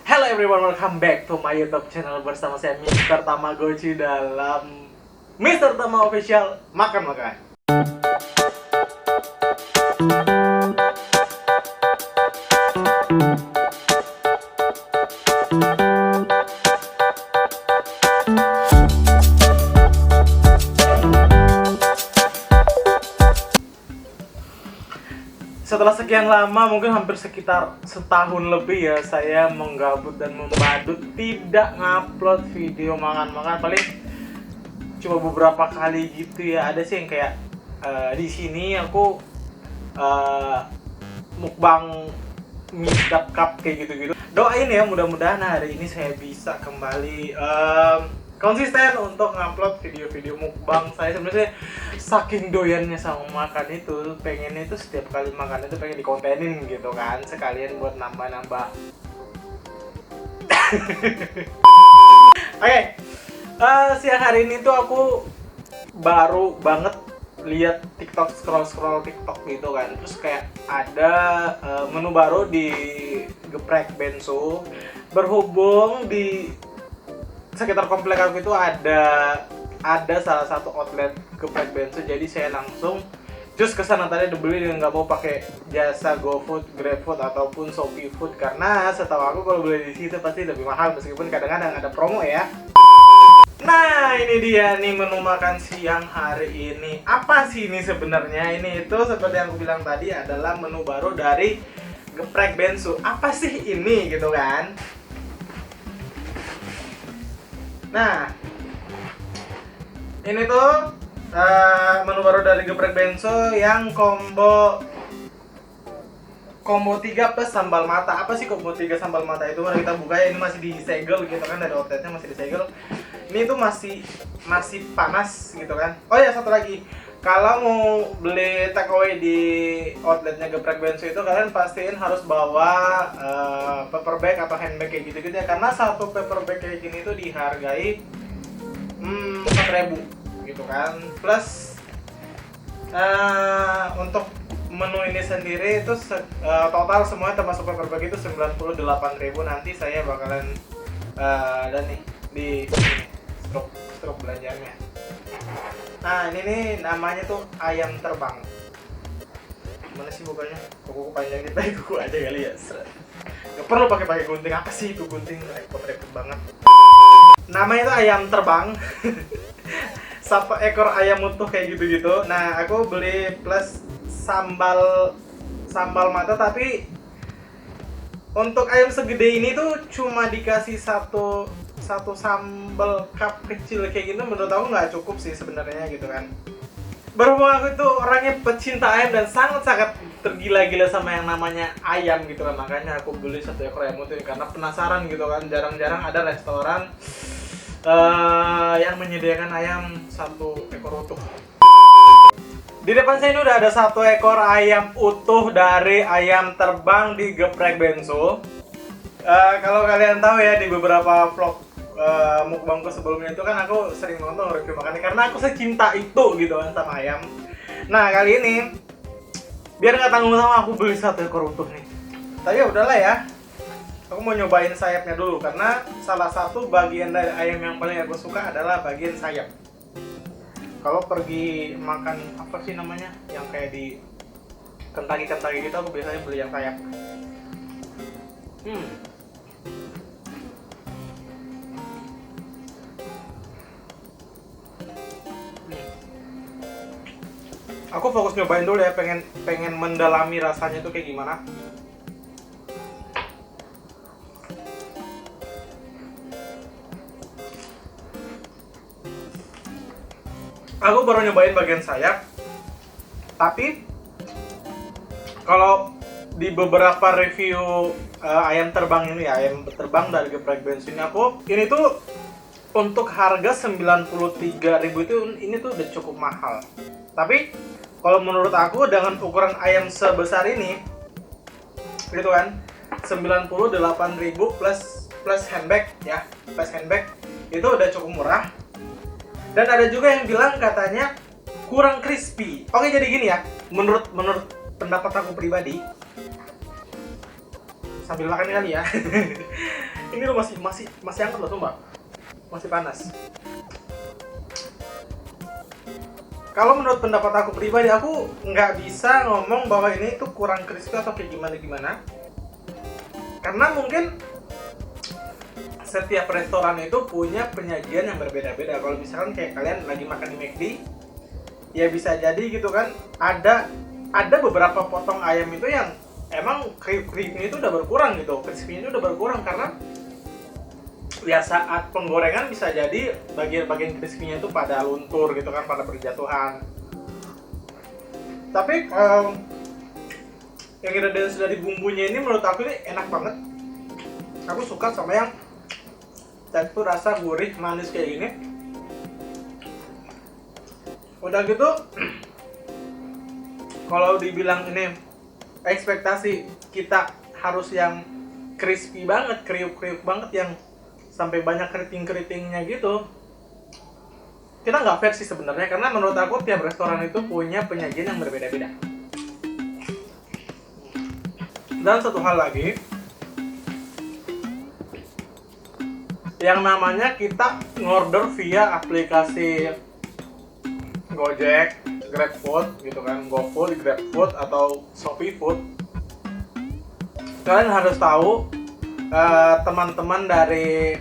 Hello everyone, welcome back to my YouTube channel bersama saya Mr. Tamagotchi dalam Mr. Tama Official Makan-Makan. Setelah sekian lama, mungkin hampir sekitar setahun lebih ya, saya menggabut dan membadut tidak ngupload video makan-makan. Paling cuma beberapa kali gitu ya. Ada sih yang kayak di sini aku mukbang mie cup kayak gitu-gitu. Doain ya, mudah-mudahan hari ini saya bisa kembali konsisten untuk ngupload video-video mukbang. Saya sebenarnya saking doyannya sama makan itu, pengennya itu setiap kali makan itu pengen dikontenin gitu kan, sekalian buat nambah-nambah. Oke, siang hari ini tuh aku baru banget lihat TikTok, scroll TikTok gitu kan, terus kayak ada menu baru di Geprek Bensu. Berhubung di sekitar komplek aku itu ada salah satu outlet Geprek Bensu, jadi saya langsung just kesana tadi dibeli dan nggak mau pakai jasa GoFood, GrabFood ataupun Shopee Food, karena setahu aku kalau beli di situ pasti lebih mahal meskipun kadang-kadang ada promo ya. Nah, ini dia nih menu makan siang hari ini. Apa sih ini sebenarnya? Ini itu seperti yang aku bilang tadi adalah menu baru dari Geprek Bensu. Apa sih ini gitu kan? Nah, ini tuh menu baru dari Geprek Bensu yang combo 3 plus sambal mata. Apa sih combo 3 sambal mata itu? Mari kita buka ya, ini masih disegel gitu kan, dari outletnya masih disegel. Ini tuh masih panas gitu kan. Oh ya, satu lagi. Kalau mau beli takeaway di outletnya Geprek Bensu itu, kalian pastiin harus bawa paper bag atau handbag kayak gitu-gitu ya, karena satu paper bag kayak gini tuh dihargai 4.000 gitu kan. Plus untuk menu ini sendiri itu total semuanya termasuk paper bag itu 98.000. Nanti saya bakalan dan nih di struk belanjanya. Nah, ini nih namanya tuh ayam terbang. Mana sih bukannya? Kuku panjang kita, kuku aja kali ya. Gak perlu pakai gunting. Apa sih itu gunting? Repot banget. Namanya tuh ayam terbang. Satu ekor ayam utuh kayak gitu-gitu. Nah, aku beli plus sambal mata, tapi untuk ayam segede ini tuh cuma dikasih satu sambal cup kecil kayak gitu. Menurut aku nggak cukup sih sebenarnya gitu kan. Berhubung aku itu orangnya pecinta ayam dan sangat-sangat tergila-gila sama yang namanya ayam gitu kan, makanya aku beli satu ekor ayam utuh karena penasaran gitu kan. Jarang-jarang ada restoran yang menyediakan ayam satu ekor utuh. Di depan saya ini udah ada satu ekor ayam utuh dari ayam terbang di Geprek Bensu. Kalau kalian tahu ya, di beberapa vlog mukbangku sebelumnya itu kan aku sering nonton review makannya karena aku secinta itu gitu kan sama ayam. Nah, kali ini biar nggak tanggung sama aku beli satu ekor utuh nih. Tapi ya udahlah ya, aku mau nyobain sayapnya dulu karena salah satu bagian dari ayam yang paling aku suka adalah bagian sayap. Kalau pergi makan apa sih namanya yang kayak di Kentucky gitu, aku biasanya beli yang sayap. Aku fokus nyobain dulu ya, pengen mendalami rasanya tuh kayak gimana. Aku baru nyobain bagian sayap, tapi kalau di beberapa review ayam terbang ini, ayam terbang dari Geprek Bensu ini tuh untuk harga 93.000 itu ini tuh udah cukup mahal. Tapi kalau menurut aku dengan ukuran ayam sebesar ini gitu kan, 98.000 plus handbag ya, plus handbag itu udah cukup murah. Dan ada juga yang bilang katanya kurang crispy. Oke, jadi gini ya, menurut pendapat aku pribadi, sambil makan kali ya. Ini lo masih hangat loh, sumpah. Masih panas. Kalau menurut pendapat aku pribadi, aku nggak bisa ngomong bahwa ini tuh kurang crispy atau kayak gimana. Karena mungkin setiap restoran itu punya penyajian yang berbeda-beda. Kalau misalkan kayak kalian lagi makan di McD, ya bisa jadi gitu kan, ada beberapa potong ayam itu yang emang crispy itu udah berkurang gitu, crispy-nya udah berkurang karena ya saat penggorengan bisa jadi bagian-bagian crispy-nya itu pada luntur gitu kan, pada berjatuhan. Tapi yang ingredients dari bumbunya ini menurut aku ini enak banget. Aku suka sama yang tekstur rasa gurih manis kayak gini. Udah gitu, kalau dibilang ini ekspektasi kita harus yang crispy banget, kriuk-kriuk banget yang sampai banyak keriting-keritingnya gitu, kita nggak fair sih sebenarnya, karena menurut aku tiap restoran itu punya penyajian yang berbeda-beda. Dan satu hal lagi, yang namanya kita ngorder via aplikasi Gojek, GrabFood gitu kan, GoFood, GrabFood atau ShopeeFood, kalian harus tahu teman-teman dari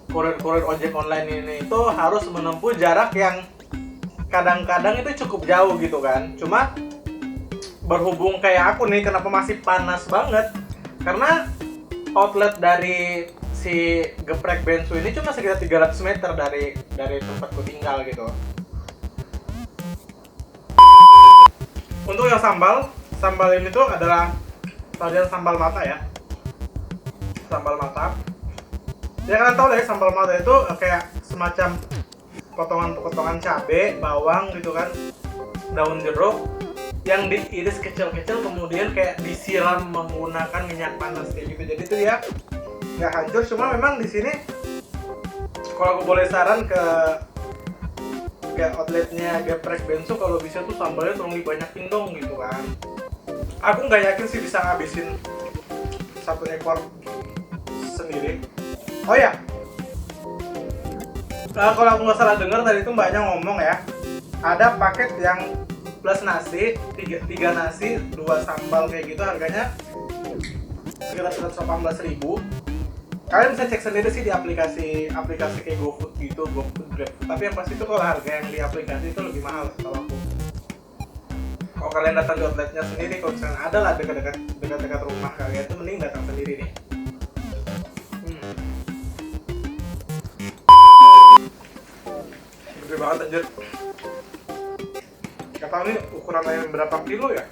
kurir-kurir ojek online ini itu harus menempuh jarak yang kadang-kadang itu cukup jauh gitu kan. Cuma berhubung kayak aku nih, kenapa masih panas banget, karena outlet dari si geprek bensu ini cuma sekitar 300 meter dari tempatku tinggal gitu. Untuk yang sambal ini tuh adalah varian sambal mata ya. Sambal mata. Ya kalian tahu lah ya, sambal mata itu kayak semacam potongan-potongan cabai, bawang gitu kan, daun jeruk yang diiris kecil-kecil kemudian kayak disiram menggunakan minyak panas kayak gitu. Jadi itu ya nggak hancur. Cuma memang di sini kalau aku boleh saran ke outletnya geprek bensu, kalau bisa tuh sambalnya tolong dibanyakin dong gitu kan. Aku nggak yakin sih bisa ngabisin satu ekor sendiri. Oh ya, kalau aku nggak salah dengar tadi tuh mbaknya ngomong ya, ada paket yang plus nasi, 3 nasi, 2 sambal kayak gitu, harganya sekitar 118.000. Kalian bisa cek sendiri sih di aplikasi kayak GoFood gitu, GoFood, GrabFood. Tapi yang pasti itu kalau harga yang di aplikasi itu lebih mahal kalau aku. Kalau kalian datang di outletnya sendiri, kalau misalnya ada lah dekat-dekat rumah kalian, itu mending datang sendiri nih. Gede banget anjir. Gak tau nih ukuran ayam berapa kilo ya.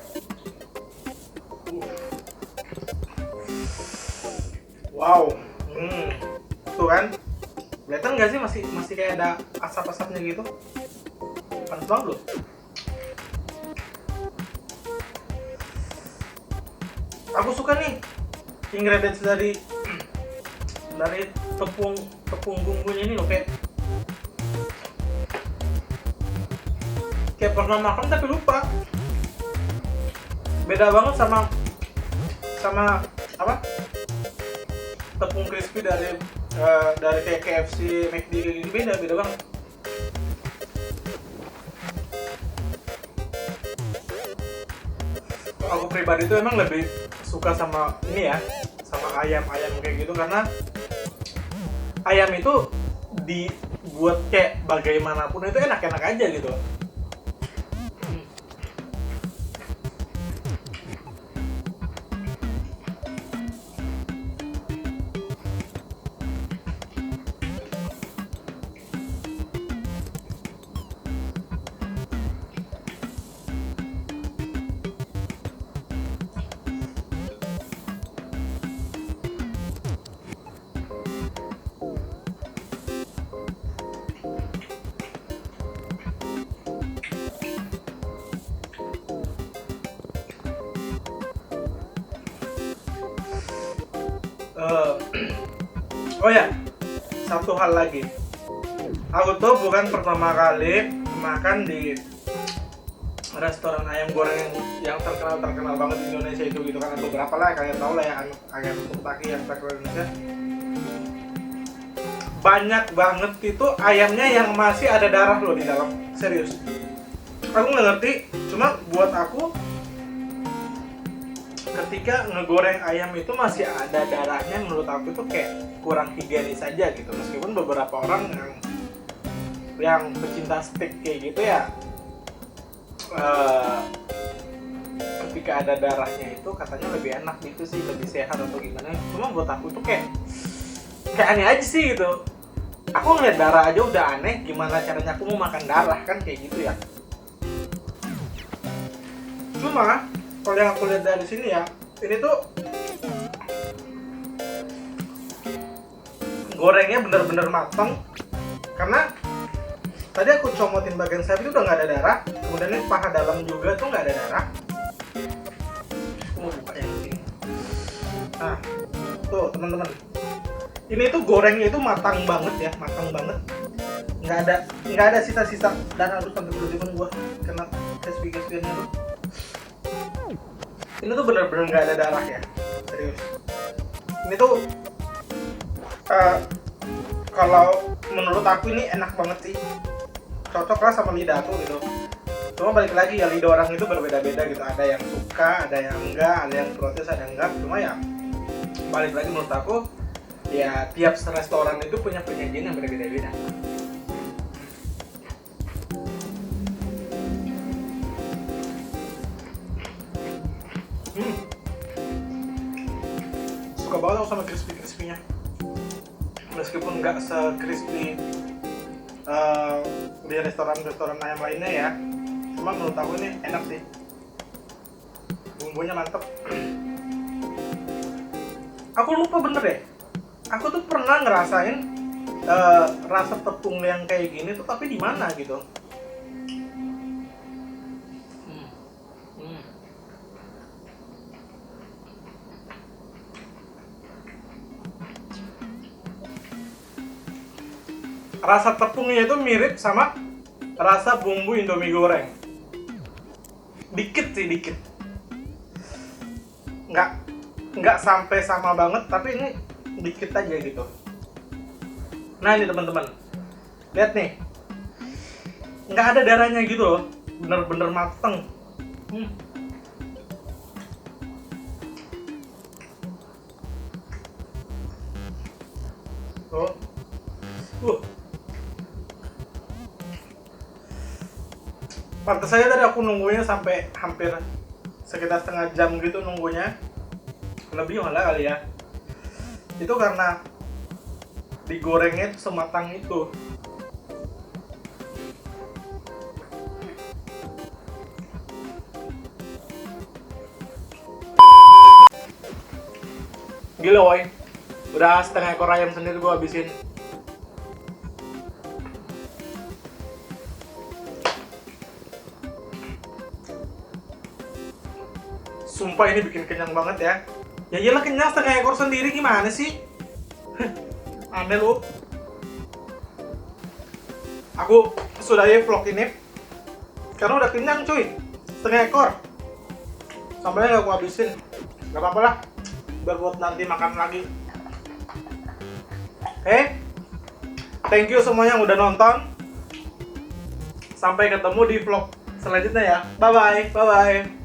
Wow. Tuh kan, kelihatan nggak sih masih kayak ada asap-asapnya gitu, panas banget loh. Aku suka nih ingredients dari tepung bumbunya ini loh, kayak pernah makan tapi lupa. Beda banget sama apa? Tepung crispy dari kayak KFC, McD ini beda banget. Aku pribadi tuh emang lebih suka sama ini ya, sama ayam kayak gitu, karena ayam itu dibuat kayak bagaimanapun itu enak-enak aja gitu. Oh ya, satu hal lagi, aku tuh bukan pertama kali makan di restoran ayam goreng yang terkenal banget di Indonesia itu gitu kan. Beberapa lah kalian tahu lah ya, ayam Kentucky yang terkenal di Indonesia. banyak banget itu ayamnya yang masih ada darah loh di dalam, serius. Aku nggak ngerti, cuma buat aku ketika ngegoreng ayam itu masih ada darahnya, menurut aku itu kayak kurang higienis aja gitu. Meskipun beberapa orang yang pecinta steak kayak gitu ya, ketika ada darahnya itu katanya lebih enak gitu sih, lebih sehat atau gimana. Cuma buat aku tuh kayak aneh aja sih gitu. Aku ngeliat darah aja udah aneh, gimana caranya aku mau makan darah, kan kayak gitu ya. Cuma kalau yang aku lihat dari sini ya, ini tuh gorengnya bener-bener matang. Karena tadi aku comotin bagian sayap itu udah nggak ada darah, kemudian ini paha dalam juga tuh nggak ada darah. Aku mau buka yang ini. Nah, tuh teman-teman, ini tuh gorengnya itu matang banget ya, matang banget. Nggak ada sisa-sisa darah. Harus sampai teman gua kena crispy-crispy-nya tuh. Ini tuh bener-bener nggak ada darah ya, serius. Ini tuh kalau menurut aku ini enak banget sih, cocok lah sama lidah aku gitu. Cuma balik lagi ya, lidah orang itu berbeda-beda gitu. Ada yang suka, ada yang enggak, ada yang protes, ada yang enggak. Cuma ya balik lagi menurut aku ya, tiap restoran itu punya penyajian yang berbeda-beda. Suka banget aku sama crispy-crispy-nya. Meskipun nggak se-crispy di restoran-restoran ayam lainnya ya, cuma menurut aku ini enak sih, bumbunya mantep. Aku lupa bener deh, aku tuh pernah ngerasain rasa tepung yang kayak gini tuh, tapi di mana gitu. Rasa tepungnya itu mirip sama rasa bumbu Indomie goreng. Dikit sih, dikit. Nggak sampai sama banget, tapi ini dikit aja gitu. Nah ini teman-teman, lihat nih, nggak ada darahnya gitu loh, bener-bener mateng. Tuh. Pantes saya tadi aku nunggunya sampai hampir sekitar setengah jam gitu nunggunya, lebih malah kali ya. Itu karena digorengnya itu sematang itu. Gila woy, udah setengah ekor ayam sendiri gua habisin. Sumpah ini bikin kenyang banget ya. Ya iyalah, kenyang setengah ekor sendiri, gimana sih? Aneh lu. Aku sudahi vlog ini karena udah kenyang cuy, setengah ekor. Sambalnya gak aku habisin, gak apa-apa lah, biar buat nanti makan lagi. Oke, thank you semuanya yang udah nonton. Sampai ketemu di vlog selanjutnya ya. Bye bye.